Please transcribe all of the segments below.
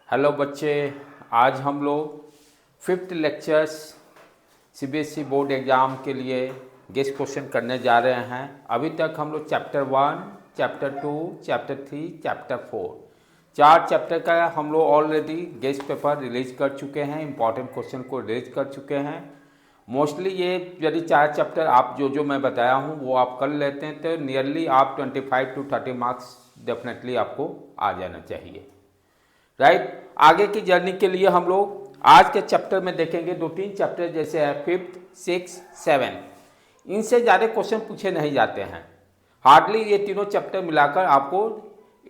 Hello बच्चे, आज हम लोग fifth lectures CBSE board exam के लिए गेस्ट क्वेश्चन करने जा रहे हैं। अभी तक हम लोग चैप्टर 1, चैप्टर 2, चैप्टर 3, चैप्टर 4 चार चैप्टर का हम लोग ऑलरेडी गेस्ट पेपर रिलीज कर चुके हैं, इंपॉर्टेंट क्वेश्चन को रिलीज कर चुके हैं। मोस्टली ये यदि चार चैप्टर आप जो मैं बताया हूँ वो आप कर लेते हैं तो नियरली आप 25 to 30 मार्क्स डेफिनेटली आपको आ जाना चाहिए, राइट। आगे की जर्नी के लिए हम लोग आज के चैप्टर में देखेंगे दो तीन चैप्टर जैसे है 5th, 6th, 7th। इनसे ज़्यादा क्वेश्चन पूछे नहीं जाते हैं, हार्डली ये तीनों चैप्टर मिलाकर आपको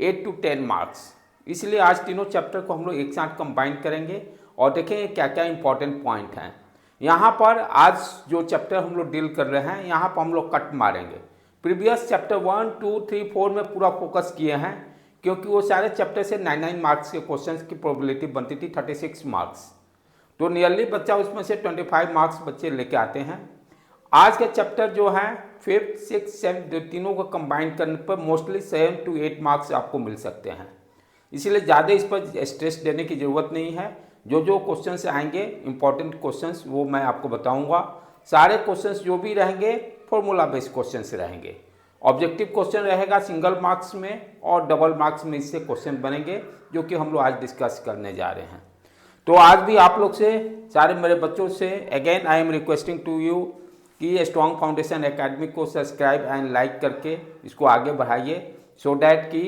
8 to 10 मार्क्स। इसलिए आज तीनों चैप्टर को हम लोग एक साथ कंबाइन करेंगे और देखेंगे क्या क्या इंपॉर्टेंट पॉइंट हैं। यहाँ पर आज जो चैप्टर हम लोग डील कर रहे हैं यहाँ पर हम लोग कट मारेंगे। प्रीवियस चैप्टर 1, 2, 3, 4 में पूरा फोकस किए हैं क्योंकि वो सारे चैप्टर से 99 मार्क्स के क्वेश्चंस की प्रोबेबिलिटी बनती थी 36 मार्क्स, तो नियरली बच्चा उसमें से 25 मार्क्स बच्चे लेके आते हैं। आज के चैप्टर जो है 5th, 6th, 7th तीनों को कंबाइन करने पर मोस्टली 7 to 8 मार्क्स आपको मिल सकते हैं। इसलिए ज़्यादा इस पर स्ट्रेस देने की ज़रूरत नहीं है। जो क्वेश्चंस आएंगे इंपॉर्टेंट क्वेश्चंस वो मैं आपको बताऊँगा। सारे क्वेश्चंस जो भी रहेंगे फॉर्मूला बेस्ड क्वेश्चंस रहेंगे। ऑब्जेक्टिव क्वेश्चन रहेगा सिंगल मार्क्स में और डबल मार्क्स में इससे क्वेश्चन बनेंगे जो कि हम लोग आज डिस्कस करने जा रहे हैं। तो आज भी आप लोग से सारे मेरे बच्चों से again I am requesting to you कि स्ट्रॉन्ग फाउंडेशन एकेडमी को सब्सक्राइब एंड लाइक करके इसको आगे बढ़ाइए सो डैट कि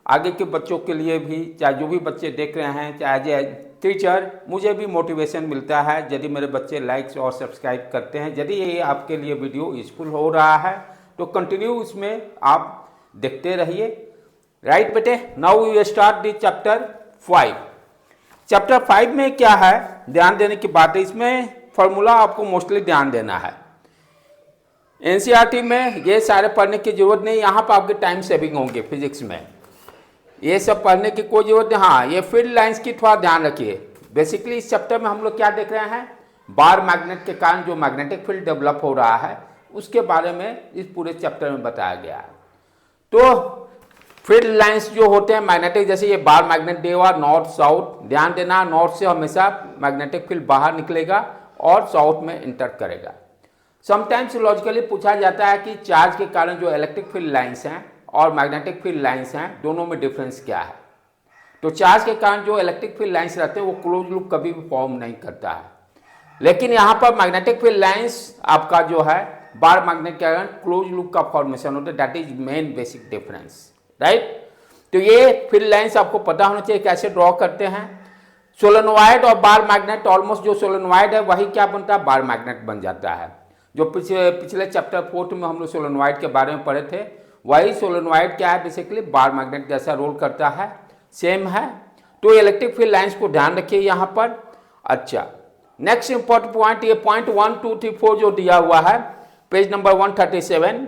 आगे के बच्चों के लिए भी, चाहे जो भी बच्चे देख रहे हैं, चाहे एज ए टीचर मुझे भी मोटिवेशन मिलता है यदि मेरे बच्चे लाइक्स और सब्सक्राइब करते हैं। यदि ये आपके लिए वीडियो यूजफुल हो रहा है तो कंटिन्यू इसमें आप देखते रहिए, राइट बेटे। Now we start the chapter 5। Chapter 5 में क्या है ध्यान देने की बात है, इसमें फॉर्मूला आपको मोस्टली ध्यान देना है। एनसीईआरटी में ये सारे पढ़ने की जरूरत नहीं, यहाँ पर आपके टाइम सेविंग होंगे। फिजिक्स में ये सब पढ़ने की कोई जरूरत नहीं। हाँ, ये फील्ड लाइंस की थोड़ा ध्यान रखिए। बेसिकली इस चैप्टर में हम लोग क्या देख रहे हैं, बार मैग्नेट के कारण जो मैग्नेटिक फील्ड डेवलप हो रहा है उसके बारे में इस पूरे चैप्टर में बताया गया है। तो फील्ड लाइंस जो होते हैं मैग्नेटिक, जैसे ये बार मैग्नेट देगा नॉर्थ साउथ, ध्यान देना नॉर्थ से हमेशा मैग्नेटिक फील्ड बाहर निकलेगा और साउथ में इंटर करेगा। समटाइम्स लॉजिकली पूछा जाता है कि चार्ज के कारण जो इलेक्ट्रिक फील्ड लाइंस हैं और मैग्नेटिक फील्ड लाइंस हैं दोनों में डिफरेंस क्या है। तो चार्ज के कारण जो इलेक्ट्रिक फील्ड लाइंस रहते हैं वो क्लोज लूप कभी भी फॉर्म नहीं करता है, लेकिन यहाँ पर मैग्नेटिक फील्ड लाइंस आपका जो है बार मैग्नेट के कारण क्लोज लूप का फॉर्मेशन होता है। That is main basic difference, right. तो ये फील्ड लाइंस आपको पता होना चाहिए कैसे ड्रॉ करते हैं। सोलेनोइड और बार मैग्नेट, ऑलमोस्ट जो सोलेनोइड है वही क्या बनता है, बार मैग्नेट बन जाता है। जो पिछले चैप्टर 4 में हम लोग सोलेनोइड के बारे में पढ़े थे, वही सोलेनोइड क्या है, बेसिकली बार मैग्नेट जैसा रोल करता है, सेम है। तो इलेक्ट्रिक फील्ड लाइंस को ध्यान रखिए यहाँ पर। अच्छा, नेक्स्ट इंपॉर्टेंट पॉइंट, ये पॉइंट 1, 2, 3, 4 जो दिया हुआ है पेज नंबर 137,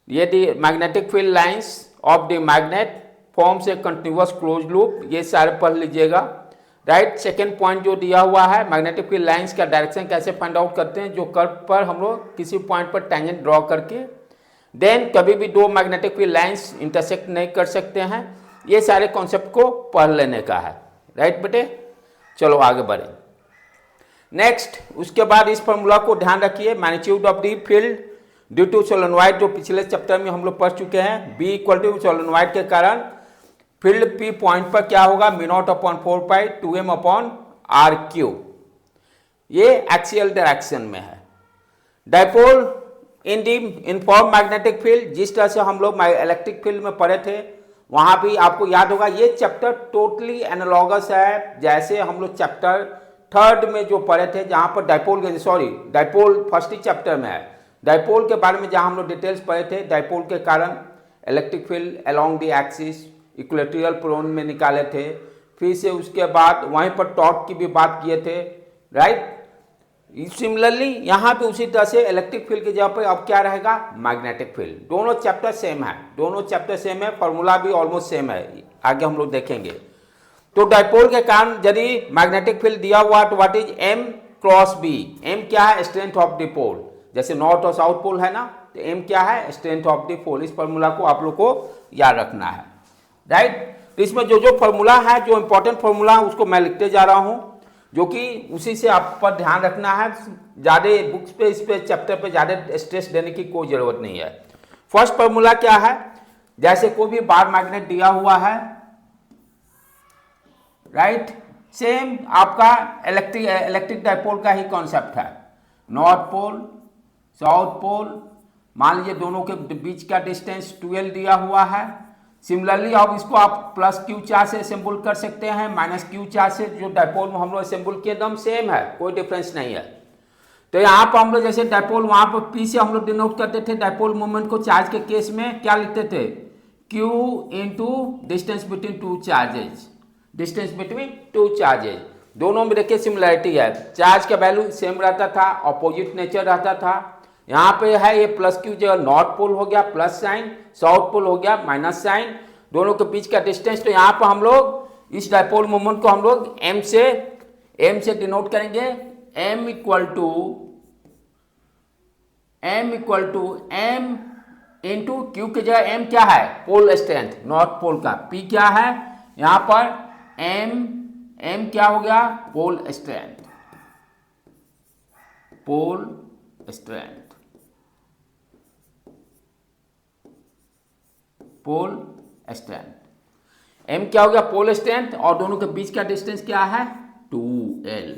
ये the magnetic field lines of the magnet forms a continuous close loop, ये सारे पढ़ लीजिएगा, राइट। सेकेंड पॉइंट जो दिया हुआ है मैग्नेटिक फील्ड लाइंस का डायरेक्शन कैसे फाइंड आउट करते हैं, जो कर्व पर हम लोग किसी पॉइंट पर टेंजेंट ड्रॉ करके, देन कभी भी दो मैग्नेटिक फील्ड लाइंस इंटरसेक्ट नहीं कर सकते हैं, ये सारे कॉन्सेप्ट को पढ़ लेने का है, राइट बेटे। चलो आगे बढ़ें। नेक्स्ट, उसके बाद इस फॉर्मूला को ध्यान रखिए, magnitude of the field due to solenoid, जो पिछले चैप्टर में हम लोग पढ़ चुके हैं। बी इक्वल टू सोलेनोइड के कारण फील्ड पी पॉइंट पर क्या होगा, μ0/4π 2m/r³, ये एक्सियल डायरेक्शन में है। डाइपोल इन दी इनफॉर्म मैग्नेटिक फील्ड, जिस तरह से हम लोग इलेक्ट्रिक फील्ड में पढ़े थे वहां भी आपको याद होगा, ये चैप्टर टोटली एनालॉगस है जैसे हम लोग चैप्टर 3rd में जो पढ़े थे, जहां पर डाइपोल फर्स्ट ही चैप्टर में है। डाइपोल के बारे में जहां हम लोग डिटेल्स पढ़े थे, डाइपोल के कारण electric field along the axis equatorial plane में निकाले थे। फिर से उसके बाद वहीं पर टॉर्क की भी बात किए थे, राइट। सिमिलरली यहाँ पे उसी तरह से इलेक्ट्रिक फील्ड की जगह पर अब क्या रहेगा, मैग्नेटिक फील्ड। दोनों चैप्टर सेम है, फॉर्मूला भी ऑलमोस्ट सेम है, आगे हम लोग देखेंगे। तो डाइपोल के कारण यदि मैग्नेटिक फील्ड दिया हुआ तो what is M cross B, M क्या है, स्ट्रेंथ ऑफ द पोल, जैसे नॉर्थ और साउथ पोल है ना, तो M क्या है, स्ट्रेंथ ऑफ द पोल। इस फॉर्मूला को आप लोग को याद रखना है, राइट। तो इसमें जो जो फॉर्मूला है, जो इंपॉर्टेंट फॉर्मूला है उसको मैं लिखते जा रहा हूँ, जो कि उसी से आप पर ध्यान रखना है। ज़्यादा बुक्स पे, इस पे चैप्टर पे ज़्यादा स्ट्रेस देने की कोई ज़रूरत नहीं है। फर्स्ट फॉर्मूला क्या है, जैसे कोई भी बार मैग्नेट दिया हुआ है, राइट, सेम आपका इलेक्ट्रिक डाइपोल का ही कॉन्सेप्ट है। नॉर्थ पोल, साउथ पोल, मान लीजिए दोनों के बीच का डिस्टेंस 12 दिया हुआ है। सिमिलरली अब इसको आप प्लस क्यू चार्ज से असेंबल कर सकते हैं, माइनस क्यू चार्ज से। जो डाइपोल में हम लोग असेंबल किए एकदम सेम है, कोई डिफरेंस नहीं है। तो यहाँ पर हम लोग जैसे डाइपोल, वहाँ पर पी से हम लोग डिनोट करते थे डाइपोल मोमेंट को। चार्ज के केस में क्या लिखते थे, Q into distance between two charges, distance between two charges. दोनों में देखिए सिमिलरिटी है, चार्ज का वैल्यू सेम रहता था, अपोजिट नेचर रहता था। यहाँ पे है ये प्लस क्यू जगह नॉर्थ पोल हो गया प्लस साइन, साउथ पोल हो गया माइनस साइन, दोनों के बीच का डिस्टेंस। तो यहाँ पर हम लोग इस डाइपोल मोमेंट को हम लोग एम से डिनोट करेंगे। M equal to M into Q की जगह एम क्या है, पोल स्ट्रेंथ, नॉर्थ पोल का। पी क्या है यहाँ पर, एम क्या हो गया, pole strength, pole strength, pole strength. M क्या हो गया, पोल स्ट्रेंथ, और दोनों के बीच का डिस्टेंस क्या है, 2l।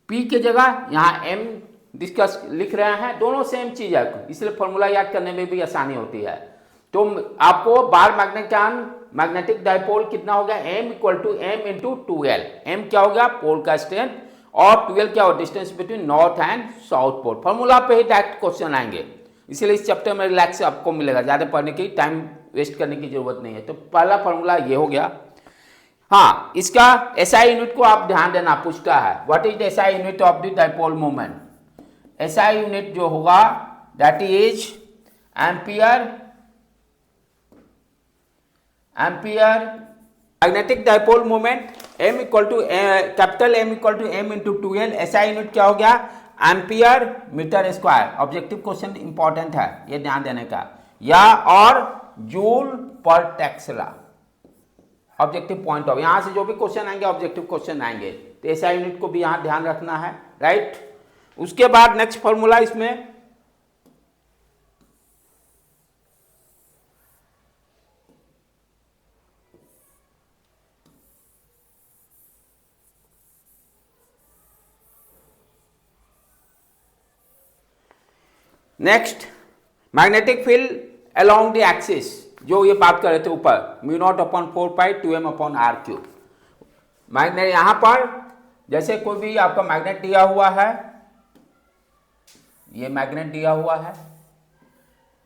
पी की जगह यहाँ एम डिस्कस लिख रहे हैं, दोनों सेम चीज है, इसलिए फॉर्मूला याद करने में भी आसानी होती है। तो आपको बार मैग्नेटिक डाइपोल कितना हो गया, M equal to M into 2l। M क्या हो गया, पोल का स्ट्रेंथ, और 2l क्या हो, distance between north and south pole. Formula पे ही डायरेक्ट क्वेश्चन आएंगे, इसलिए इस चैप्टर में रिलैक्स आपको मिलेगा, ज़्यादा पढ़ने की टाइम वेस्ट करने की जरूरत नहीं है। तो पहला फॉर्मूला ये हो गया। हाँ, इसका एसआई यूनिट को आप ध्यान देना, पूछता है what is the SI unit of the dipole moment. SI unit जो होगा that is ampere magnetic dipole moment, M equal to capital M equal to M into 2l। SI unit क्या हो गया, ampere metre square. Objective question important है, ये ध्यान देने का, या और जूल पर टेस्ला। ऑब्जेक्टिव पॉइंट ऑफ, यहां से जो भी क्वेश्चन आएंगे ऑब्जेक्टिव क्वेश्चन आएंगे, तो एसआई यूनिट को भी यहां ध्यान रखना है, राइट। उसके बाद नेक्स्ट फॉर्मूला इसमें next magnetic field along the axis, जो ये बात कर रहे थे ऊपर, mu naught upon 4 pi 2m upon R cube. Magnet यहां पर जैसे कोई भी आपका मैग्नेट दिया हुआ है, ये मैग्नेट दिया हुआ है,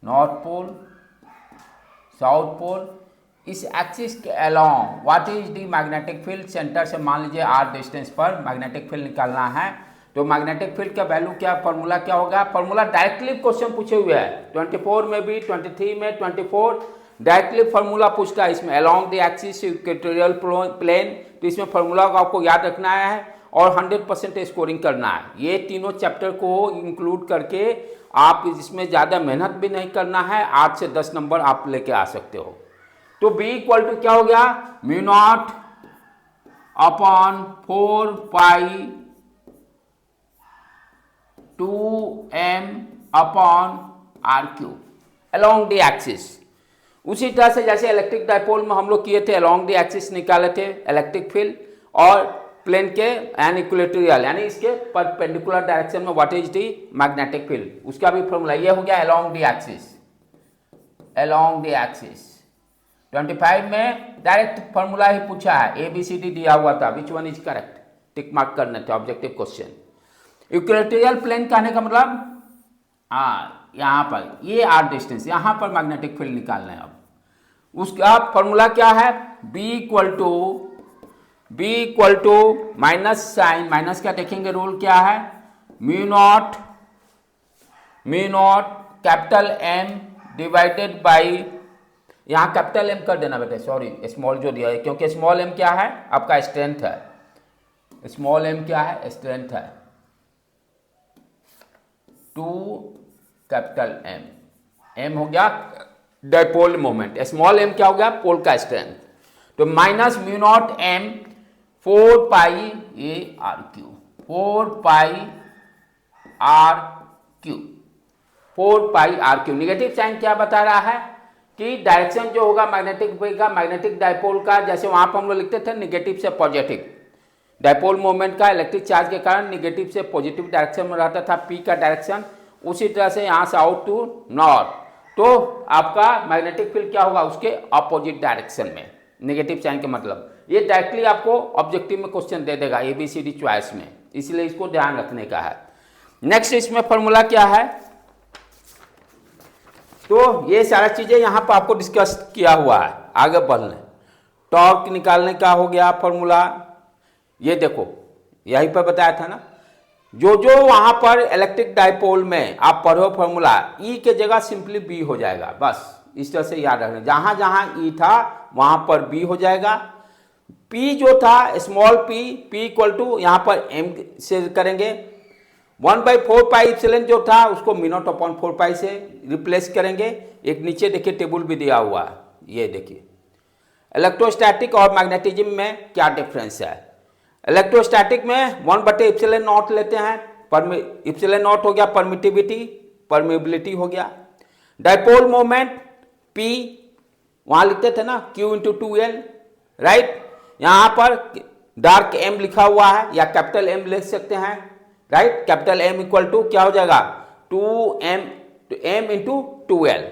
नॉर्थ पोल साउथ पोल, इस एक्सिस के along what is the magnetic field. Centre से मान लीजिए r डिस्टेंस पर मैग्नेटिक फील्ड निकालना है, तो मैग्नेटिक फील्ड का वैल्यू क्या, फॉर्मूला क्या होगा। फॉर्मूला डायरेक्टली क्वेश्चन पूछे हुए हैं, 24 में भी, 23 में, 24 डायरेक्टली फॉर्मूला पूछता है इसमें, along the axis equatorial plane. तो इसमें फॉर्मूला को आपको याद रखना है और 100% स्कोरिंग करना है। ये तीनों चैप्टर को इंक्लूड करके आप इसमें ज़्यादा मेहनत भी नहीं करना है, 8 से 10 नंबर आप लेके आ सकते हो। तो b इक्वल टू क्या हो गया, mu naught upon 4 pi 2m upon R cube along the axis. उसी तरह से जैसे इलेक्ट्रिक डाइपोल में हम लोग किए थे, अलोंग द एक्सिस निकाले थे इलेक्ट्रिक फील्ड, और प्लेन के एन इक्वेटोरियल यानी इसके परपेंडिकुलर डायरेक्शन में what is the magnetic field, उसका भी फॉर्मूला ये हो गया along the axis. Along the axis 25 में डायरेक्ट फॉर्मूला ही पूछा है, ABCD दिया हुआ था, which one is correct, tick mark करने थे, ऑब्जेक्टिव क्वेश्चन। इक्वेटोरियल प्लेन कहने का मतलब यहाँ पर ये आर डिस्टेंस, यहाँ पर मैग्नेटिक फील्ड निकालना है। अब उसका फॉर्मूला क्या है, B equal to minus sign, minus का देखेंगे रूल क्या है, mu naught capital M divided by, यहाँ कैपिटल M कर देना बेटे, सॉरी स्मॉल जो दिया है, क्योंकि स्मॉल m क्या है आपका स्ट्रेंथ है, स्मॉल m क्या है स्ट्रेंथ है, 2 कैपिटल M हो गया डाइपोल मोमेंट, स्मॉल m क्या हो गया पोल का स्ट्रेंथ। तो minus mu naught M 4 pi A R cube, 4 pi R cube, 4 pi R cube. Negative sign क्या बता रहा है कि डायरेक्शन जो होगा मैग्नेटिक वेव का, मैग्नेटिक डायपोल का, जैसे वहां पर हम लोग लिखते थे निगेटिव से पॉजिटिव, डायपोल मोमेंट का इलेक्ट्रिक चार्ज के कारण निगेटिव से पॉजिटिव डायरेक्शन में रहता था पी का डायरेक्शन, उसी तरह से यहाँ से आउट टू नॉर्थ, तो आपका मैग्नेटिक फील्ड क्या होगा उसके अपोजिट डायरेक्शन में, नेगेटिव साइन के मतलब। ये डायरेक्टली आपको ऑब्जेक्टिव में क्वेश्चन दे देगा ABCD चॉइस में, इसलिए इसको ध्यान रखने का है। नेक्स्ट इसमें फॉर्मूला क्या है, तो ये सारा चीजें यहाँ पर आपको डिस्कस किया हुआ है। आगे बढ़ने, टॉर्क निकालने का हो गया फॉर्मूला, ये देखो यहीं पर बताया था ना, जो जो वहां पर इलेक्ट्रिक डायपोल में आप पढ़ो फॉर्मूला, ई के जगह सिंपली बी हो जाएगा, बस इस तरह से याद रखना। जहां जहां ई था वहां पर बी हो जाएगा। पी जो था स्मॉल पी इक्वल टू यहाँ पर एम से करेंगे, 1/4 पाई एप्सिलॉन जो था उसको म्यू अपॉन 4 पाई से रिप्लेस करेंगे। एक नीचे देखिए टेबल भी दिया हुआ है, ये देखिए इलेक्ट्रोस्टैटिक और मैग्नेटिज्म में क्या डिफरेंस है। इलेक्ट्रोस्टैटिक में 1/ε0 लेते हैं, ε0 हो गया परमिटिविटी हो गया। डायपोल मोमेंट P वहां लिखते थे ना Q इंटू 2L, राइट। यहां पर डार्क M लिखा हुआ है या कैपिटल M लिख सकते हैं, right. Capital M equal to क्या हो जाएगा 2M into 2L।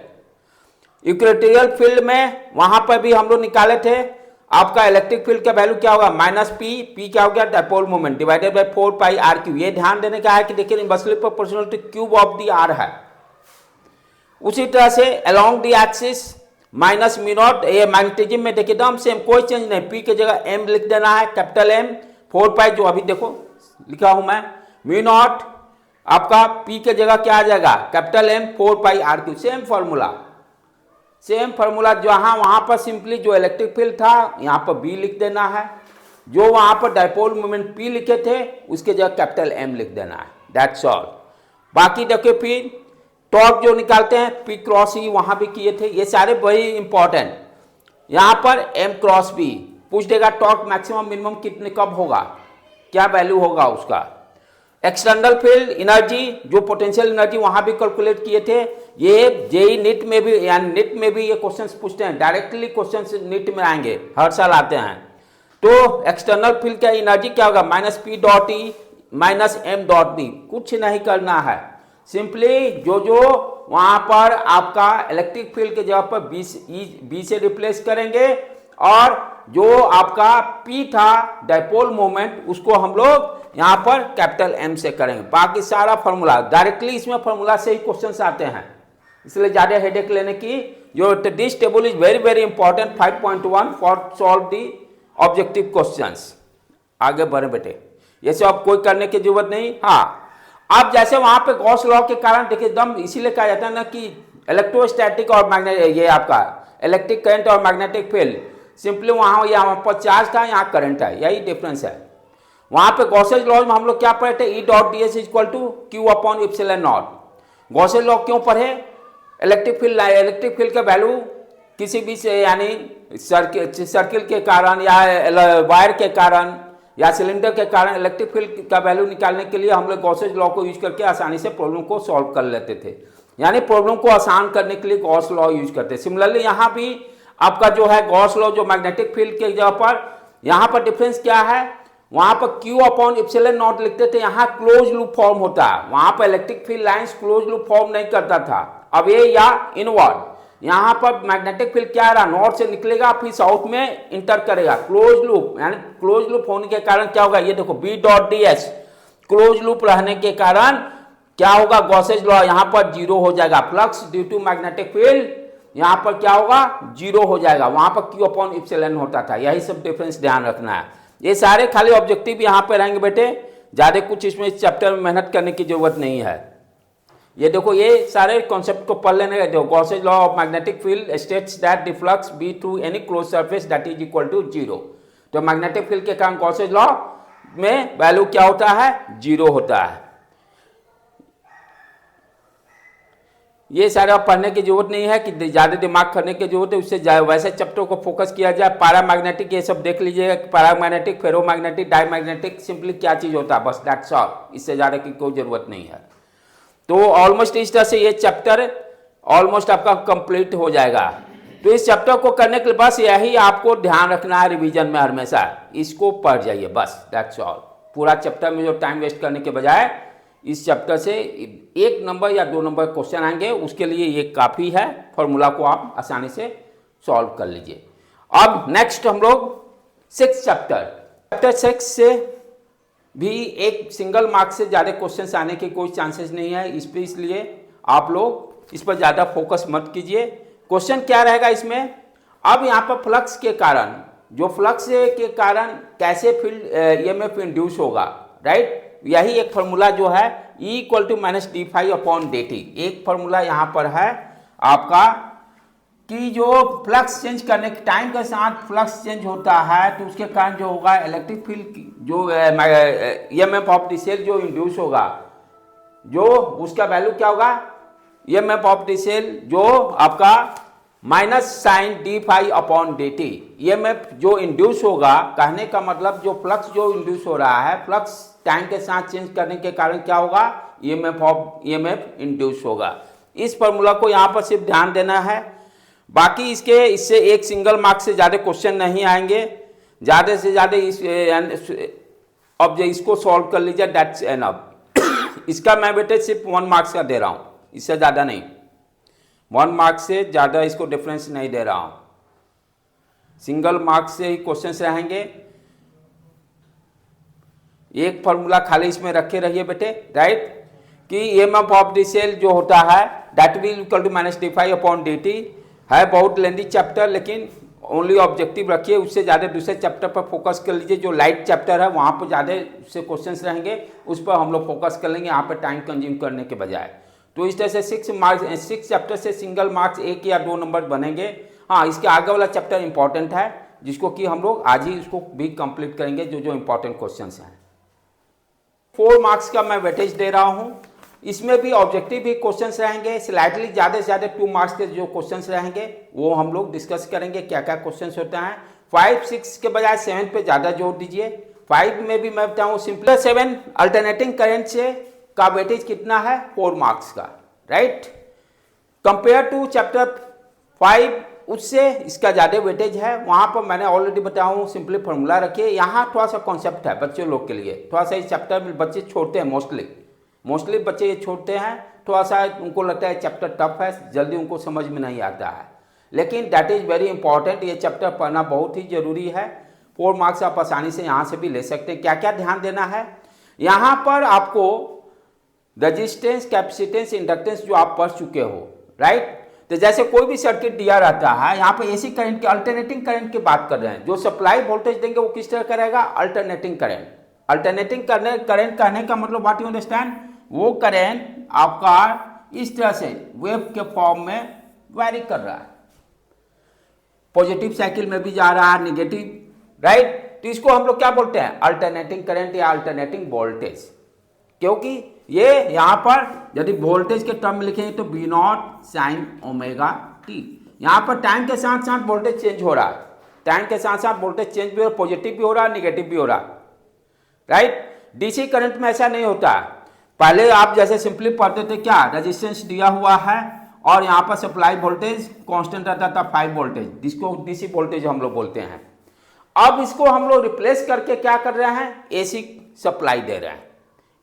Equatorial field में वहां पर भी हम लोग निकाले थे, आपका इलेक्ट्रिक फील्ड का वैल्यू क्या होगा -P क्या हो गया dipole moment divided by 4 pi R cube. ये ध्यान देने का है कि देखिए inversely proportional to cube of the R है। उसी तरह से along the axis minus mu naught, ये मैग्नेटिज्म में देखिए एकदम सेम, कोई चेंज नहीं, P की जगह M लिख देना है, कैपिटल M 4 पाई जो अभी देखो लिखा हूं मैं, म्यू नॉट आपका P की जगह क्या आ जाएगा capital M 4 pi R cube. Same formula जहां वहां पर सिंपली जो इलेक्ट्रिक फील्ड था यहां पर B लिख देना है, जो वहां पर डायपोल मोमेंट P लिखे थे उसके जगह कैपिटल M लिख देना है, दैट्स ऑल। बाकी देखिए फिर टॉर्क जो निकालते हैं P क्रॉस E वहां भी किए थे, ये सारे वही इंपॉर्टेंट। यहां पर M क्रॉस B पूछ देगा टॉर्क मैक्सिमम मिनिमम कितने कब होगा, क्या वैल्यू होगा उसका। एक्सटर्नल फील्ड एनर्जी जो पोटेंशियल एनर्जी वहां भी कैलकुलेट किए थे, ये जेई नीट में भी, यानी नीट में भी ये क्वेश्चंस पूछते हैं, डायरेक्टली क्वेश्चंस नीट में आएंगे, हर साल आते हैं। तो एक्सटर्नल फील्ड का एनर्जी क्या होगा -P dot E minus M dot B। कुछ नहीं करना है, सिंपली जो जो वहां पर आपका इलेक्ट्रिक फील्ड के जगह पर B से रिप्लेस करेंगे, और जो आपका P था डायपोल मोमेंट उसको हम लोग यहां पर कैपिटल M से करेंगे। बाकी सारा फॉर्मूला डायरेक्टली इसमें फॉर्मूला से ही क्वेश्चंस आते हैं, इसलिए ज्यादा हेडेक लेने की जो this table is very very important 5.1 for solve the objective questions. आगे बढ़े बेटे, ये सब कोई करने की जरूरत नहीं। हाँ, अब जैसे वहां पे गॉस लॉ के कारण देखिए एकदम इसीलिए कहा जाता है ना कि इलेक्ट्रोस्टैटिक और मैग्नेटिक, ये आपका इलेक्ट्रिक करंट और मैग्नेटिक फील्ड, सिंपली वहां यहाँ पर चार्ज था यहाँ करंट है, यही डिफरेंस है। वहां पे गॉसेज लॉ में हम लोग क्या पढ़े थे, E dot ds equal to Q upon epsilon naught. Gauss's law क्यों पढ़े, इलेक्ट्रिक फील्ड का वैल्यू किसी भी से, यानी सर्किल के कारण या वायर के कारण या सिलेंडर के कारण इलेक्ट्रिक फील्ड का वैल्यू निकालने के लिए हम लोग गॉसेज लॉ को यूज करके आसानी से प्रॉब्लम को सॉल्व कर लेते थे, यानी प्रॉब्लम को आसान करने के लिए गॉस लॉ यूज करते। सिमिलरली यहाँ भी आपका जो है गॉस लॉ जो मैग्नेटिक फील्ड के जगह पर, यहाँ पर डिफरेंस क्या है, वहां पर Q अपॉन एप्सिलॉन नॉट लिखते थे, यहाँ क्लोज लूप फॉर्म होता है, वहां पर electric field lines close loop form नहीं करता था, अब ये या इनवर्ड। यहाँ पर मैग्नेटिक फील्ड क्या रहा, नॉर्थ से निकलेगा फिर साउथ में इंटर करेगा, क्लोज लूप, यानी क्लोज लूप होने के कारण क्या होगा, ये देखो B dot ds close loop रहने के कारण क्या होगा, गॉसेज लॉ यहाँ पर जीरो हो जाएगा, flux due to magnetic field यहाँ पर क्या होगा जीरो हो जाएगा, वहां पर Q अपॉन एप्सिलॉन होता था। यही सब डिफरेंस ध्यान रखना है। ये सारे खाली ऑब्जेक्टिव यहाँ पे रहेंगे बेटे, ज्यादा कुछ इसमें इस चैप्टर में मेहनत करने की जरूरत नहीं है। ये देखो ये सारे कॉन्सेप्ट को पढ़ लेने का, Gauss's law of magnetic field states that the flux B through any close surface that is equal to 0। तो मैग्नेटिक फील्ड के कारण गॉसेज लॉ में वैल्यू क्या होता है, 0 होता है। ये सारा पढ़ने की जरूरत नहीं है कि ज़्यादा दिमाग करने की जरूरत है, उससे वैसे चैप्टर को फोकस किया जाए। पैरामैग्नेटिक ये सब देख लीजिएगा, पैरामैग्नेटिक, फेरोमैग्नेटिक, डायमैग्नेटिक, सिंपली क्या चीज़ होता है, बस दैट्स ऑल, इससे ज़्यादा की कोई ज़रूरत नहीं है। तो ऑलमोस्ट इस तरह से ये चैप्टर ऑलमोस्ट आपका कंप्लीट हो जाएगा। तो इस चैप्टर को करने के लिए बस यही आपको ध्यान रखना है रिवीजन में, हमेशा इसको पढ़ जाइए, बस दैट्स ऑल। पूरा चैप्टर में जो टाइम वेस्ट करने के बजाय इस चैप्टर से 1 नंबर या 2 नंबर क्वेश्चन आएंगे, उसके लिए ये काफ़ी है। फॉर्मूला को आप आसानी से सॉल्व कर लीजिए। अब नेक्स्ट हम लोग 6 चैप्टर 6 से भी एक सिंगल मार्क से ज़्यादा क्वेश्चन आने के कोई चांसेस नहीं है इस पर, इसलिए आप लोग इस पर ज़्यादा फोकस मत कीजिए। क्वेश्चन क्या रहेगा इसमें, अब यहाँ पर फ्लक्स के कारण, जो फ्लक्स के कारण कैसे फील्ड ईएमएफ इंड्यूस होगा, राइट, यही एक फार्मूला जो है E = -d∅/dt। एक फार्मूला यहाँ पर है आपका कि जो फ्लक्स चेंज करने के टाइम के साथ फ्लक्स चेंज होता है, तो उसके कारण जो होगा इलेक्ट्रिक फील्ड, जो ईएमएफ ऑफ द सेल जो इंड्यूस होगा, जो उसका वैल्यू क्या होगा, ईएमएफ ऑफ द सेल जो आपका -sin d∅/dt। ईएमएफ जो इंड्यूस होगा, कहने का मतलब जो फ्लक्स जो इंड्यूस हो रहा है, फ्लक्स टाइम के साथ चेंज करने के कारण क्या होगा, ईएमएफ इंड्यूस होगा। इस फॉर्मूला को यहाँ पर सिर्फ ध्यान देना है, बाकी इससे एक सिंगल मार्क से ज़्यादा क्वेश्चन नहीं आएंगे। ज़्यादा से ज़्यादा अब इसको सॉल्व कर लीजिए, दैट्स एनफ। इसका मैं बेटे सिर्फ 1 मार्क्स का दे रहा हूँ, इससे ज़्यादा नहीं, 1 मार्क से ज़्यादा इसको डिफरेंस नहीं दे रहा हूँ। सिंगल मार्क से ही क्वेश्चंस रहेंगे। एक फॉर्मूला खाली इसमें रखे रहिए बेटे, राइट, कि ईएमएफ ऑफ द सेल जो होता है that will equal to -d∅/dt है। बहुत लेंदी चैप्टर, लेकिन ओनली ऑब्जेक्टिव रखिए, उससे ज़्यादा दूसरे चैप्टर पर फोकस कर लीजिए। जो लाइट चैप्टर है वहाँ पर ज़्यादा उससे क्वेश्चंस रहेंगे, उस पर हम लोग फोकस कर लेंगे, यहाँ पर टाइम कंज्यूम करने के बजाय। तो इस तरह से 6 चैप्टर से सिंगल मार्क्स 1 या 2 नंबर बनेंगे। हाँ, इसके आगे वाला चैप्टर इंपॉर्टेंट है, जिसको कि हम लोग आज ही उसको भी कंप्लीट करेंगे, जो इंपॉर्टेंट क्वेश्चंस हैं। 4 मार्क्स का मैं वेटेज दे रहा हूँ। इसमें भी ऑब्जेक्टिव भी क्वेश्चंस रहेंगे, स्लाइटली ज़्यादा से ज़्यादा 2 मार्क्स के जो क्वेश्चंस रहेंगे वो हम लोग डिस्कस करेंगे, क्या क्या क्वेश्चंस होते हैं। 5, 6 के बजाय 7 पे ज़्यादा जोर दीजिए। 5 में भी मैं बताऊँ सिंपल 7 अल्टरनेटिंग करंट से का वेटेज कितना है, 4 मार्क्स का, राइट। कंपेयर टू चैप्टर 5 उससे इसका ज़्यादा वेटेज है। वहाँ पर मैंने ऑलरेडी बताऊँ, सिंपली फॉर्मूला रखिए। यहाँ थोड़ा सा कॉन्सेप्ट है बच्चों लोग के लिए, थोड़ा सा इस चैप्टर में बच्चे छोड़ते हैं, मोस्टली बच्चे ये छोड़ते हैं, थोड़ा सा उनको लगता है चैप्टर टफ है, जल्दी उनको समझ में नहीं आता है, लेकिन दैट इज़ वेरी इंपॉर्टेंट। ये चैप्टर पढ़ना बहुत ही ज़रूरी है। 4 मार्क्स आप आसानी से यहाँ से भी ले सकते हैं। क्या क्या ध्यान देना है, यहाँ पर आपको रेजिस्टेंस, कैपेसिटेंस, इंडक्टेंस जो आप पढ़ चुके हो, राइट। तो जैसे कोई भी सर्किट दिया रहता है, यहाँ पे एसी करंट के, अल्टरनेटिंग करंट की बात कर रहे हैं, जो सप्लाई वोल्टेज देंगे वो किस तरह का रहेगा, अल्टरनेटिंग करंट। अल्टरनेटिंग करंट कहने का मतलब व्हाट यू अंडरस्टैंड, वो करंट आपका इस तरह से वेव के फॉर्म में वैरी कर रहा है, पॉजिटिव साइकिल में भी जा रहा है, निगेटिव, राइट। तो इसको हम लोग क्या बोलते हैं, अल्टरनेटिंग करंट या अल्टरनेटिंग वोल्टेज। क्योंकि ये यहाँ पर यदि वोल्टेज के टर्म में लिखेंगे तो V0 sin ωt, यहाँ पर टाइम के साथ साथ वोल्टेज चेंज हो रहा है, टाइम के साथ साथ वोल्टेज चेंज भी हो, पॉजिटिव भी हो रहा है, निगेटिव भी हो रहा है, राइट। डीसी करंट में ऐसा नहीं होता। पहले आप जैसे सिंपली पढ़ते थे, क्या रेजिस्टेंस दिया हुआ है और यहाँ पर सप्लाई वोल्टेज कांस्टेंट रहता था 5 वोल्टेज, जिसको डीसी वोल्टेज हम लोग बोलते हैं। अब इसको हम लोग रिप्लेस करके क्या कर रहे हैं, एसी सप्लाई दे रहे हैं।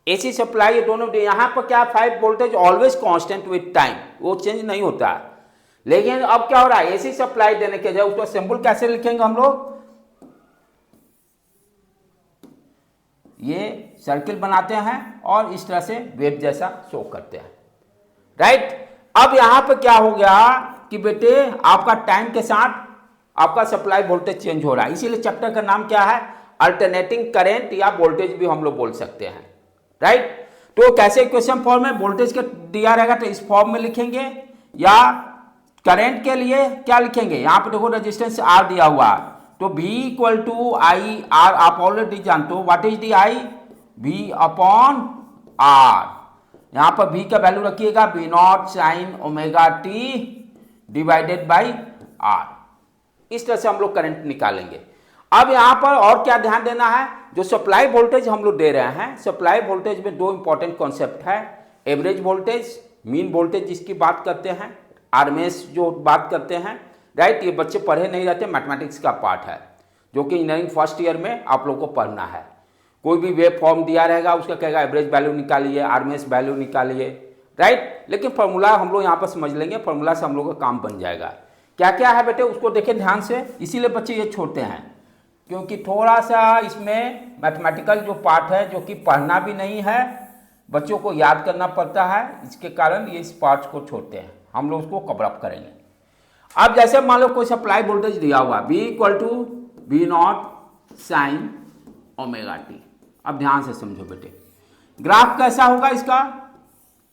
एसी सप्लाई ये दोनों, यहाँ पर क्या 5 voltage always constant with time, वो चेंज नहीं होता। लेकिन अब क्या हो रहा है, एसी सप्लाई देने के लिए उसका सिंबल कैसे लिखेंगे हम लोग, ये सर्किल बनाते हैं और इस तरह से वेव जैसा शो करते हैं, राइट। अब यहाँ पर क्या हो गया कि बेटे आपका टाइम के साथ आपका सप्लाई वोल्टेज चेंज हो रहा है, इसीलिए चैप्टर का नाम क्या है, अल्टरनेटिंग करंट या वोल्टेज भी हम लोग बोल सकते हैं, राइट। तो कैसे क्वेश्चन फॉर्म में वोल्टेज का दिया रहेगा तो इस फॉर्म में लिखेंगे, या करंट के लिए क्या लिखेंगे, यहाँ पे देखो रेजिस्टेंस R दिया हुआ है, तो V = I R आप ऑलरेडी जानते हो, what is the I, V/R, यहाँ पर V का वैल्यू रखिएगा V naught sine omega T divided by R। इस तरह से हम लोग करंट निकालेंगे। अब यहाँ पर और क्या ध्यान देना है, जो सप्लाई वोल्टेज हम लोग दे रहे हैं, सप्लाई वोल्टेज में दो इंपॉर्टेंट कॉन्सेप्ट है, एवरेज वोल्टेज, मीन वोल्टेज जिसकी बात करते हैं, आरएमएस जो बात करते हैं, राइट। ये बच्चे पढ़े नहीं रहते, मैथमेटिक्स का पार्ट है जो कि इंजीनियरिंग फर्स्ट ईयर में आप लोग को पढ़ना है। कोई भी वेव फॉर्म दिया रहेगा उसका कहेगा एवरेज वैल्यू निकालिए, आरएमएस वैल्यू निकालिए, राइट। लेकिन फॉर्मूला हम लोग यहाँ पर समझ लेंगे, फॉर्मूला से हम लोग का काम बन जाएगा। क्या क्या है बेटे उसको देखें ध्यान से, इसीलिए बच्चे ये छोड़ते हैं क्योंकि थोड़ा सा इसमें मैथमेटिकल जो पार्ट है जो कि पढ़ना भी नहीं है, बच्चों को याद करना पड़ता है, इसके कारण ये इस पार्ट को छोड़ते हैं। हम लोग उसको कवर अप करेंगे। अब जैसे मान लो कोई सप्लाई वोल्टेज दिया हुआ V equal to V naught sine omega T. अब ध्यान से समझो बेटे, ग्राफ कैसा होगा इसका,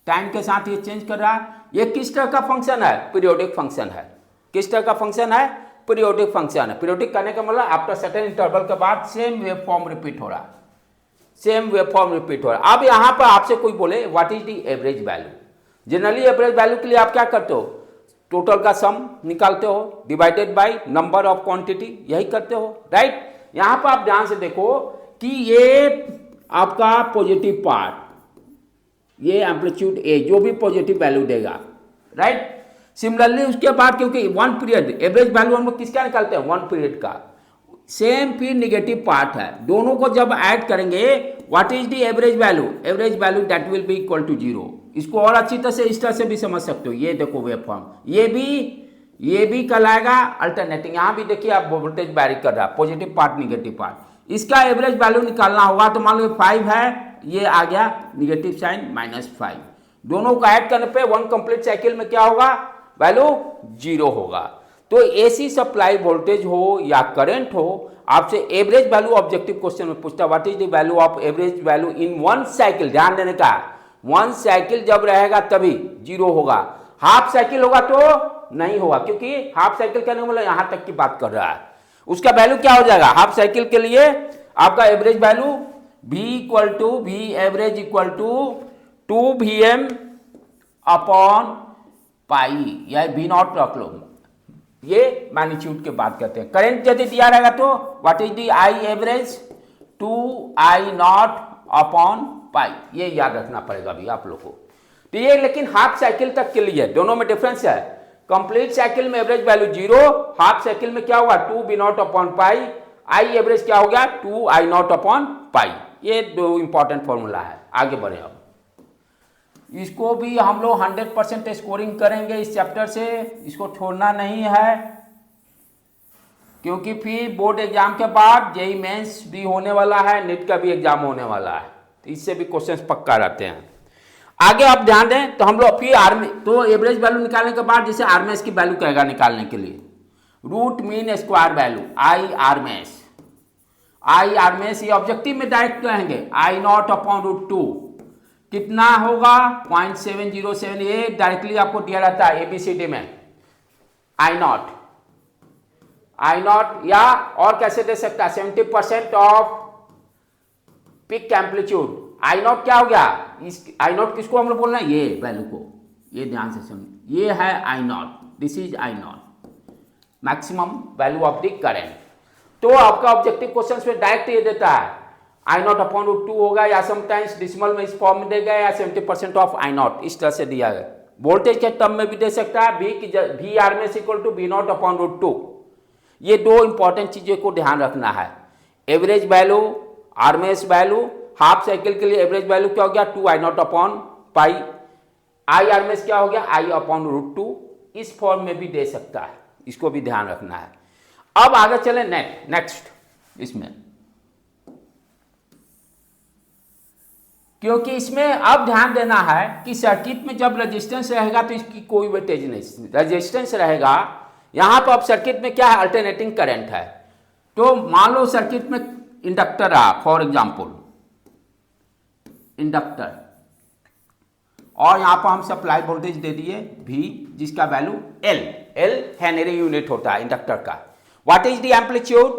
टाइम के साथ ये चेंज कर रहा है। ये किस तरह का फंक्शन है, पीरियोडिक फंक्शन है। किस तरह का फंक्शन है, पीरियोडिक फंक्शन है। पीरियोडिक करने का मतलब आफ्टर सर्टेन इंटरवल के बाद सेम वेव फॉर्म रिपीट हो रहा है, सेम वेव फॉर्म रिपीट हो रहा है। अब यहाँ पर आपसे कोई बोले what is the average value, generally average value के लिए आप क्या करते हो, टोटल का सम निकालते हो divided by number of quantity, यही करते हो, राइट। यहाँ पर आप ध्यान से देखो कि ये आपका पॉजिटिव पार्ट, ये एम्पलीट्यूड ए जो भी पॉजिटिव वैल्यू देगा, राइट। सिमिलरली उसके बाद क्योंकि वन पीरियड एवरेज वैल्यू हम लोग किसका निकालते हैं, वन पीरियड का, सेम फिर निगेटिव पार्ट है, दोनों को जब ऐड करेंगे what is the average value, average value that will be equal to 0। इसको और अच्छी तरह से इस तरह से भी समझ सकते हो, ये देखो वेव फॉर्म, ये भी कहलाएगा अल्टरनेटिंग। यहाँ भी देखिए आप वोल्टेज वैरी कर रहा है, पॉजिटिव पार्ट निगेटिव पार्ट। इसका एवरेज वैल्यू निकालना होगा तो मान लो 5 है, ये आ गया निगेटिव साइन -5, दोनों को ऐड करने पे वन कंप्लीट साइकिल में क्या होगा, वैल्यू 0 होगा। तो एसी सप्लाई वोल्टेज हो या करंट हो, आपसे एवरेज वैल्यू ऑब्जेक्टिव क्वेश्चन में पूछता है what is the value of average value in one cycle. ध्यान देने का, वन साइकिल जब रहेगा तभी 0 होगा, हाफ साइकिल होगा तो नहीं होगा, क्योंकि हाफ साइकिल कहने का मतलब यहां तक की बात कर रहा है। उसका वैल्यू क्या हो जाएगा, हाफ साइकिल के लिए आपका average value V average equal to 2Vm upon pi, या V नॉट रख लो, ये मैग्नीट्यूड के बात करते हैं। करंट यदि दिया रहेगा तो what is the I average 2I naught upon पाई, ये याद रखना पड़ेगा अभी आप लोग को। तो ये लेकिन हाफ साइकिल तक के लिए दोनों में डिफरेंस है। कंप्लीट साइकिल में एवरेज वैल्यू 0, हाफ साइकिल में क्या होगा 2V not upon pi, I average क्या हो गया 2I नॉट अपॉन पाई। ये दो इंपॉर्टेंट फॉर्मूला है। आगे बढ़े, अब इसको भी हम लोग 100% स्कोरिंग करेंगे इस चैप्टर से, इसको छोड़ना नहीं है, क्योंकि फिर बोर्ड एग्जाम के बाद जेईई मेंस भी होने वाला है, नीट का भी एग्जाम होने वाला है, तो इससे भी क्वेश्चंस पक्का रहते हैं। आगे आप ध्यान दें तो हम लोग फिर तो एवरेज वैल्यू निकालने के बाद जैसे आरएमएस की वैल्यू कहेगा निकालने के लिए, रूट मीन स्क्वायर वैल्यू आई आरएमएस, ये ऑब्जेक्टिव में डायरेक्ट कहेंगे I नॉट अपॉन √2 कितना होगा 0.707, ये डायरेक्टली आपको दिया रहता है ABCD में, I नॉट या और कैसे दे सकता है 70% of peak amplitude. I naught क्या हो गया, इस I नॉट किसको हम लोग बोल रहे हैं, ये वैल्यू को, ये ध्यान से समझ, ये है I not, this is I not maximum value of the current. तो आपका ऑब्जेक्टिव क्वेश्चन में डायरेक्ट ये देता है I नॉट अपॉन √2 होगा, या समटाइम्स डिसिमल में इस फॉर्म में देगा, या 70% ऑफ I नॉट, इस तरह से दिया है। वोल्टेज के टर्म में भी दे सकता है V RMS equal to V naught upon √2। ये दो इंपॉर्टेंट चीजों को ध्यान रखना है, average value RMS value. Half cycle के लिए एवरेज वैल्यू क्या हो गया 2I naught upon pi, I RMS क्या हो गया I अपॉन √2, इस फॉर्म में भी दे सकता है, इसको भी ध्यान रखना है। अब आगे चले नेक्स्ट इसमें, क्योंकि इसमें अब ध्यान देना है कि सर्किट में जब रेजिस्टेंस रहेगा तो इसकी कोई वेटेज नहीं, रेजिस्टेंस रहेगा। यहां पर अब सर्किट में क्या है, अल्टरनेटिंग करंट है। तो मान लो सर्किट में इंडक्टर रहा, फॉर एग्जांपल इंडक्टर, और यहां पर हम सप्लाई वोल्टेज दे दिए V जिसका वैल्यू L हेनरी यूनिट होता है इंडक्टर का। व्हाट इज द एम्पलीट्यूड,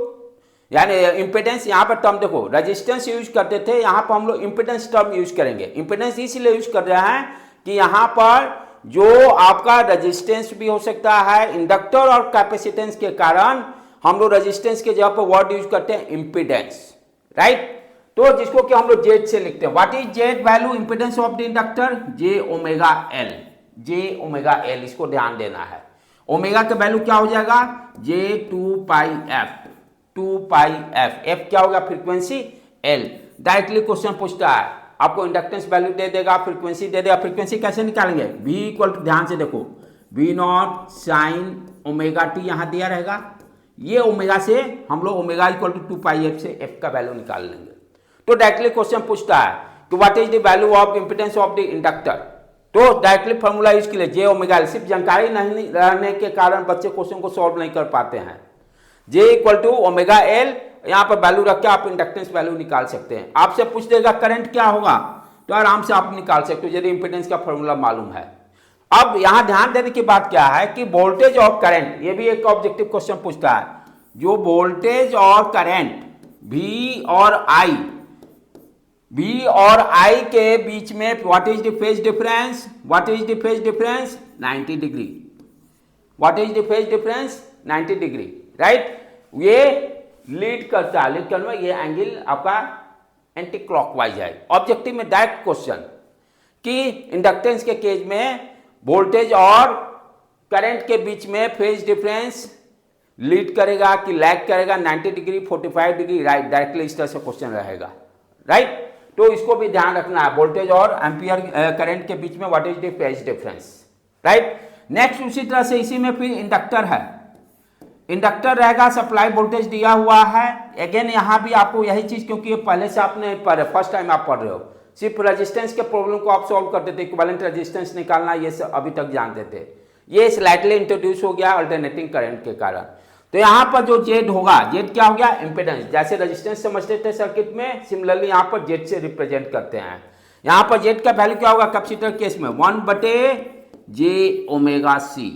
यानी इंपेडेंस यहाँ पर टर्म देखो, रेजिस्टेंस यूज करते थे, यहाँ पर हम लोग इंपेडेंस टर्म यूज करेंगे। इंपेडेंस इसलिए यूज कर रहे हैं कि यहाँ पर जो आपका रेजिस्टेंस भी हो सकता है, इंडक्टर और कैपेसिटेंस के कारण हम लोग रेजिस्टेंस के जगह पर वर्ड यूज करते हैं इंपेडेंस, राइट। तो जिसको कि हम लोग जेड से लिखते हैं। What is Z value impedance of the inductor? J omega L, J omega L, इसको ध्यान देना है। ओमेगा का वैल्यू क्या हो जाएगा? जे 2 pi F, 2 pi F, F क्या होगा? Frequency, L. डायरेक्टली क्वेश्चन पूछता है, आपको इंडक्टेंस वैल्यू दे देगा, फ्रीक्वेंसी दे देगा। फ्रीक्वेंसी कैसे निकालेंगे? V इक्वल टू, ध्यान से देखो, V naught sine omega T यहां दिया रहेगा, ये ओमेगा से हम लोग omega equal to 2 pi F से एफ का वैल्यू निकाल लेंगे। तो डायरेक्टली क्वेश्चन पूछता है कि what is the value of impedance of the inductor, तो डायरेक्टली फॉर्मूला यूज के लिए जे ओमेगा एल। सिर्फ जानकारी नहीं रहने के कारण बच्चे क्वेश्चन को सॉल्व नहीं कर पाते हैं। J equal to omega L, यहाँ पर वैल्यू रख के आप इंडक्टेंस वैल्यू निकाल सकते हैं। आपसे पूछ देगा करंट क्या होगा, तो आराम से आप निकाल सकते हो यदि इंपेडेंस का फॉर्मूला मालूम है। अब यहाँ ध्यान देने की बात क्या है कि वोल्टेज और करंट, ये भी एक ऑब्जेक्टिव क्वेश्चन पूछता है। जो वोल्टेज और करंट V और I, V और I के बीच में what is the phase difference? What is the phase difference? 90 degree. What is the phase difference? 90 degree, right. ये लीड करता है, लीड करने में ये एंगल आपका एंटी क्लॉकवाइज है। ऑब्जेक्टिव में डायरेक्ट क्वेश्चन कि इंडक्टेंस के केस में वोल्टेज और करंट के बीच में फेज डिफरेंस लीड करेगा कि लैग करेगा? 90 डिग्री, 45 डिग्री, राइट। डायरेक्टली इस तरह से क्वेश्चन रहेगा, राइट। तो इसको भी ध्यान रखना है, वोल्टेज और एम्पियर करंट के बीच में what is the phase difference, right. Next उसी तरह से इसी में फिर इंडक्टर है। इंडक्टर रहेगा, सप्लाई वोल्टेज दिया हुआ है। अगेन यहाँ भी आपको यही चीज, क्योंकि ये पहले से आपने फर्स्ट टाइम आप पढ़ रहे हो, सिर्फ रेजिस्टेंस के प्रॉब्लम को आप सॉल्व करते थे, इक्विवेलेंट रेजिस्टेंस निकालना ये सब अभी तक जानते थे। ये स्लाइटली इंट्रोड्यूस हो गया अल्टरनेटिंग करंट के कारण। तो यहाँ पर जो जेड होगा, जेड क्या हो गया? इंपेडेंस। जैसे रेजिस्टेंस समझते थे सर्किट में, सिमिलरली यहाँ पर जेड से रिप्रेजेंट करते हैं। यहाँ पर जेड का वैल्यू क्या होगा कैपेसिटर केस में? 1/जे ओमेगा सी।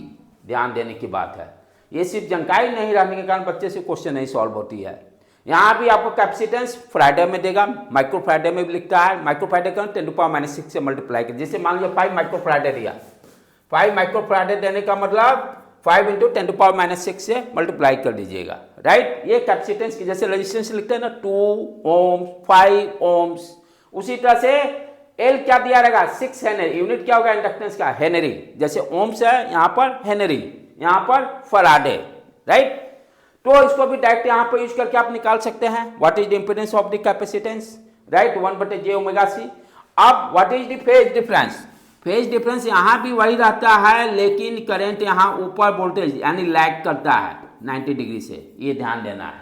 ध्यान देने की बात है, ये सिर्फ जानकारी नहीं रहने के कारण बच्चे से क्वेश्चन नहीं सॉल्व होती है। यहाँ भी आपको कैपेसिटेंस फ्राइडे में देगा, माइक्रो फ्राइडे में भी लिखता है। माइक्रो फ्राइडे का 10⁻⁻⁶ से मल्टीप्लाई कर, जैसे मान लो 5 माइक्रो फ्राइडे दिया, 5 माइक्रो फ्राइडे देने का मतलब 5 × 10⁻⁻⁶ से मल्टीप्लाई कर दीजिएगा, राइट। ये कैपेसिटेंस की, जैसे रेजिस्टेंस लिखते हैं ना 2 ओम, 5 ओम्स, उसी तरह से एल क्या दिया रहेगा? 6 हेनरी। यूनिट क्या होगा इंडक्टेंस का? हेनरी। जैसे ओम्स है यहाँ पर हेनरी, यहाँ पर फराडे, राइट। तो इसको भी डायरेक्ट यहाँ पर यूज करके आप निकाल सकते हैं। What is the impedance of the capacitance, right, 1/जे ओमेगा सी। अब what is the phase difference? Phase difference यहाँ भी वही रहता है, लेकिन करंट यहाँ ऊपर वोल्टेज यानी लैग करता है 90 डिग्री से, ये ध्यान देना है।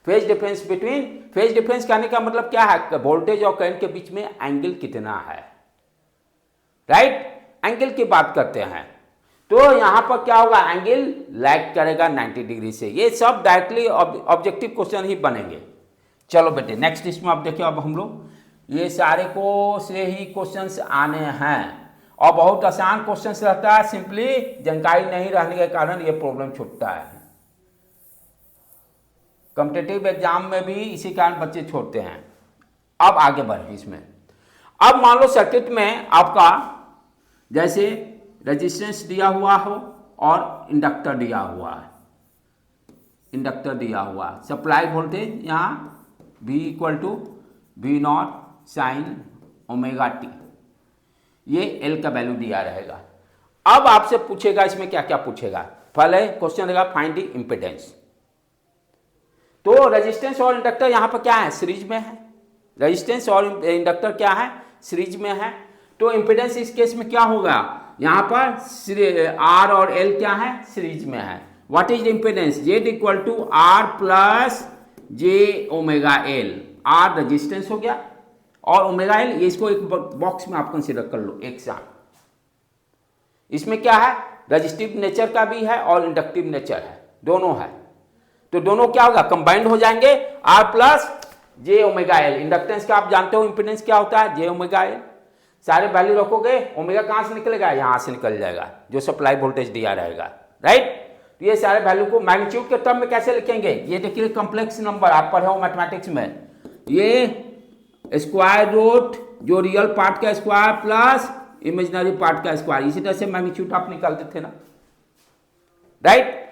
Phase difference between, phase difference कहने का मतलब क्या है? वोल्टेज और करंट के बीच में एंगल कितना है, राइट, एंगल की बात करते हैं। तो यहां पर क्या होगा? एंगल लैग करेगा 90 डिग्री से। ये सब डायरेक्टली ऑब्जेक्टिव क्वेश्चन ही बनेंगे। चलो बेटे नेक्स्ट इसमें आप देखिए, अब हम लोग ये सारे को से ही क्वेश्चंस आने हैं और बहुत आसान क्वेश्चंस रहता है, सिंपली जानकारी नहीं रहने के कारण ये प्रॉब्लम छूटता है। कॉम्पिटिटिव एग्जाम में भी इसी कारण बच्चे छोड़ते हैं। अब आगे बढ़े इसमें। अब मान लो सर्किट में आपका जैसे रेजिस्टेंस दिया हुआ हो और इंडक्टर दिया हुआ है, इंडक्टर दिया हुआ, सप्लाई वोल्टेज यहाँ V = V0 sign omega T, ये L का वैल्यू दिया रहेगा। अब आपसे पूछेगा इसमें क्या क्या पूछेगा। पहले क्वेश्चन रहेगा फाइंड द इंपेडेंस। तो रेजिस्टेंस और इंडक्टर यहाँ पर क्या है? सीरीज में है। रेजिस्टेंस और इंडक्टर क्या है? सीरीज में है। तो इंपेडेंस इस केस में क्या होगा? यहाँ पर R और L क्या है? सीरीज में है। What is the impedance? Z = R + J omega L। R resistance हो गया और ओमेगा L, ये इसको एक बॉक्स में आप कंसीडर कर लो एक साथ। इसमें क्या है? रेजिस्टिव नेचर का भी है और इंडक्टिव नेचर है, दोनों है। तो दोनों क्या होगा? कंबाइंड हो जाएंगे, R + J omega L। Inductance का आप जानते हो इंपेडेंस क्या होता है? J omega L। सारे वैल्यू रखोगे, ओमेगा कहां से निकलेगा? यहां से निकल जाएगा, जो सप्लाई वोल्टेज दिया रहेगा, राइट। तो ये सारे वैल्यू को मैग्नीट्यूड के टर्म में कैसे लिखेंगे, ये देखिए कॉम्प्लेक्स नंबर आप पढ़े हो मैथमेटिक्स में, ये स्क्वायर रूट जो रियल पार्ट का स्क्वायर प्लस इमेजिनरी पार्ट का स्क्वायर, इसी तरह से मैग्नीट्यूड आप निकालते थे ना, राइट।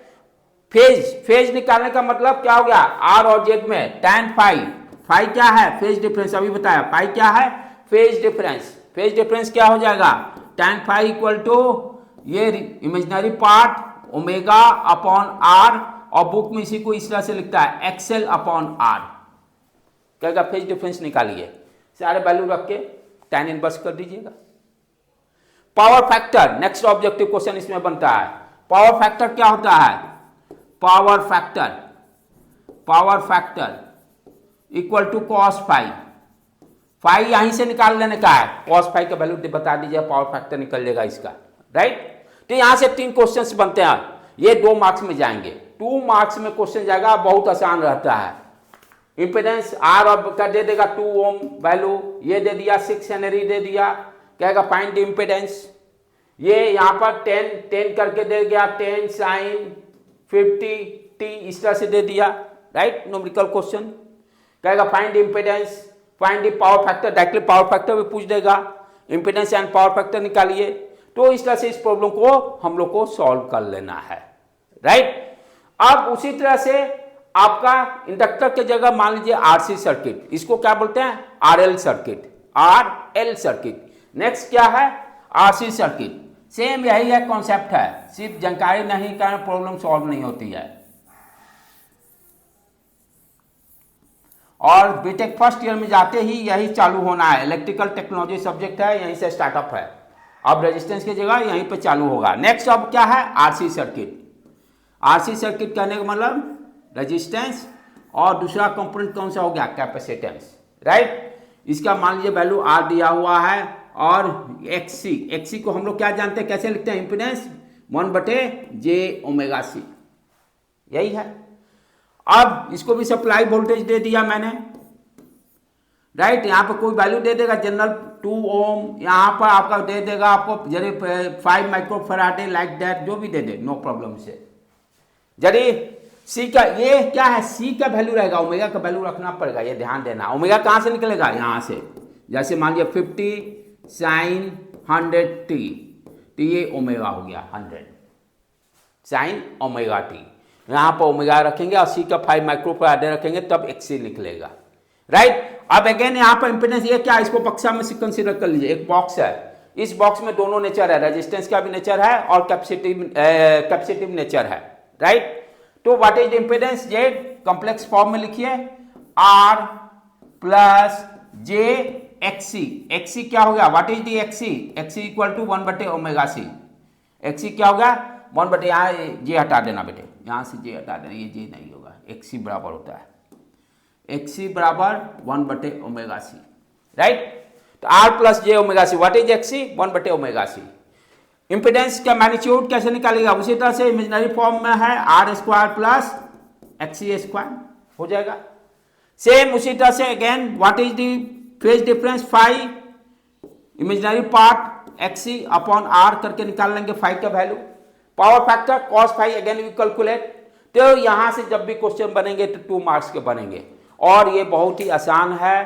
फेज निकालने का मतलब क्या हो गया, आर और जेड में tan फाई क्या है, फेज डिफरेंस, अभी बताया फाई क्या है, फेज डिफरेंस क्या हो जाएगा, tan फाई इक्वल टू ये imaginary part omega upon R, और बुक में इसी को इस तरह से लिखता है एक्सएल अपॉन आर, कहेगा फेज डिफरेंस निकालिए, सारे वैल्यू रख के tan इनवर्स कर दीजिएगा। Power factor next objective question इसमें बनता है, पावर फैक्टर क्या होता है, power factor equal to cos phi यहीं से निकाल लेने का है, कॉस फाई का वैल्यू बता दीजिए, पावर फैक्टर निकल लेगा इसका, राइट। तो यहां से 3 क्वेश्चंस बनते हैं, ये 2 मार्क्स में जाएंगे, 2 मार्क्स में क्वेश्चन जाएगा, बहुत आसान रहता है। इंपेडेंस आर का दे देगा 2 ओम वैल्यू, ये दे दिया 6 हेनरी दे दिया, कहेगा फाइंड द इंपेडेंस, ये यहां पर 10 करके दे गया, 10 साइन 50 टी इस तरह से दे दिया, राइट, न्यूमेरिकल क्वेश्चन, कहेगा find impedance, find the power factor, directly power factor भी पूछ देगा, इंपेडेंस एंड पावर फैक्टर निकालिए। तो इस तरह से इस प्रॉब्लम को हम लोग को सॉल्व कर लेना है, राइट। अब उसी तरह से आपका इंडक्टर की जगह मान लीजिए आरसी सर्किट, इसको क्या बोलते हैं, आरएल सर्किट। नेक्स्ट क्या है, आरसी सर्किट, सेम यही है कॉन्सेप्ट है, सिर्फ जानकारी नहीं कारण प्रॉब्लम सॉल्व नहीं होती है। और बीटेक फर्स्ट ईयर में जाते ही यही चालू होना है, इलेक्ट्रिकल टेक्नोलॉजी सब्जेक्ट है, यहीं से स्टार्टअप है, अब रेजिस्टेंस की जगह यहीं पे चालू होगा। नेक्स्ट अब क्या है, आरसी सर्किट कहने का मतलब रेजिस्टेंस, और दूसरा कंपोनेंट कौन सा हो गया, कैपेसिटेंस, राइट। इसका मान लीजिए वैल्यू आर दिया हुआ है, और एक्सी को हम लोग क्या जानते हैं, कैसे लिखते हैं, इंपेडेंस 1/j⍵c, यही है। अब इसको भी सप्लाई वोल्टेज दे दिया मैंने, राइट, यहाँ पर कोई वैल्यू दे देगा जनरल 2 ओम, यहाँ पर आपका दे देगा आपको जरी 5 माइक्रोफैराडे लाइक दैट, जो भी दे दे नो प्रॉब्लम से। जरी सी का ये क्या है, सी का वैल्यू रहेगा, ओमेगा का वैल्यू रखना पड़ेगा, ये ध्यान देना। ओमेगा कहाँ से निकलेगा, यहाँ से, जैसे मान लिया 50 साइन 100 टी, तो ये ओमेगा हो गया 100 साइन ओमेगा टी, यहाँ पर ओमेगा रखेंगे और सी का 5 माइक्रोफैराडे रखेंगे, तब एक्सी लिख लेगा, राइट। अब अगेन यहाँ पर इंपेडेंस ये क्या, इसको बक्सा में से कंसीडर कर लीजिए, एक बॉक्स है, इस बॉक्स में दोनों नेचर है, रेजिस्टेंस का भी नेचर है और कैपेसिटिव नेचर है, राइट। तो what is impedance, Z complex form में लिखिए, आर प्लस जे एक्सी क्या हो गया, what is the XC equal to 1/ω_c, XC क्या होगा 1 यहाँ जे हटा देना बेटे, यहाँ से जे हटा देना, ये जे नहीं होगा, एक्सी बराबर होता है एक्सी बराबर 1/ω_c, राइट। तो R plus j⍵c, what is XC 1/ω_c। Impedance का मैग्नीट्यूड कैसे निकालेगा, उसी तरह से इमेजिनरी फॉर्म में है, R square plus XC square हो जाएगा। सेम उसी तरह से again what is the phase difference, phi imaginary part XC upon R करके निकाल लेंगे फाई का value. Power factor cos phi again we calculate. तो यहां से जब भी क्वेश्चन बनेंगे तो 2 मार्क्स के बनेंगे, और ये बहुत ही आसान है,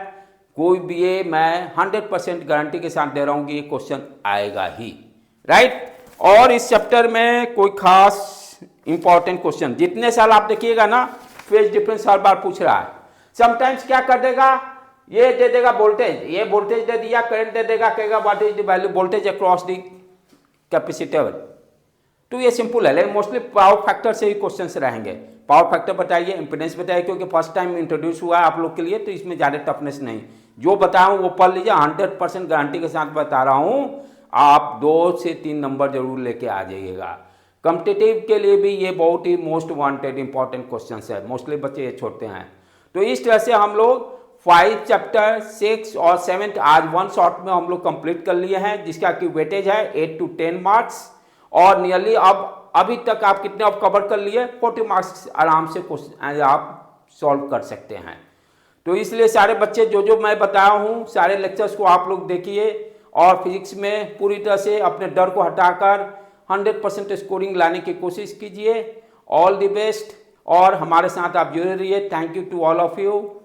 कोई भी ये मैं 100% गारंटी के साथ दे रहा हूं कि ये क्वेश्चन आएगा ही, राइट। और इस चैप्टर में कोई खास इंपॉर्टेंट क्वेश्चन, जितने साल आप देखिएगा ना, फेज डिफरेंस हर बार पूछ रहा है। समटाइम्स क्या कर देगा, ये दे देगा वोल्टेज, ये वोल्टेज दे दिया, करंट दे देगा, कहेगा what is the value voltage across the capacitor. तो ये सिंपल है, लेकिन मोस्टली पावर फैक्टर से ही क्वेश्चंस रहेंगे। पावर फैक्टर बताइए, इंपेडेंस बताइए, क्योंकि फर्स्ट टाइम इंट्रोड्यूस हुआ है आप लोग के लिए, तो इसमें ज़्यादा टफनेस नहीं, जो बताया हूँ वो पढ़ लीजिए, 100% गारंटी के साथ बता रहा हूँ, आप 2 से 3 नंबर जरूर लेके आ जाइएगा। कॉम्पिटिटिव के लिए भी ये बहुत ही मोस्ट वांटेड इंपॉर्टेंट क्वेश्चन है, मोस्टली बच्चे ये छोड़ते हैं। तो इस तरह से हम लोग 5 चैप्टर 6 और 7 आज 1 शॉट में हम लोग कंप्लीट कर लिए हैं, जिसका कि वेटेज है 8 to 10 मार्क्स, और नियरली अब अभी तक आप कितने अब कवर कर लिए, 40 मार्क्स आराम से क्वेश्चन आप सॉल्व कर सकते हैं। तो इसलिए सारे बच्चे जो मैं बताया हूँ, सारे लेक्चर्स को आप लोग देखिए, और फिजिक्स में पूरी तरह से अपने डर को हटाकर 100% स्कोरिंग लाने की कोशिश कीजिए, ऑल द बेस्ट। और हमारे साथ आप जुड़े रहिए। Thank you to all of you.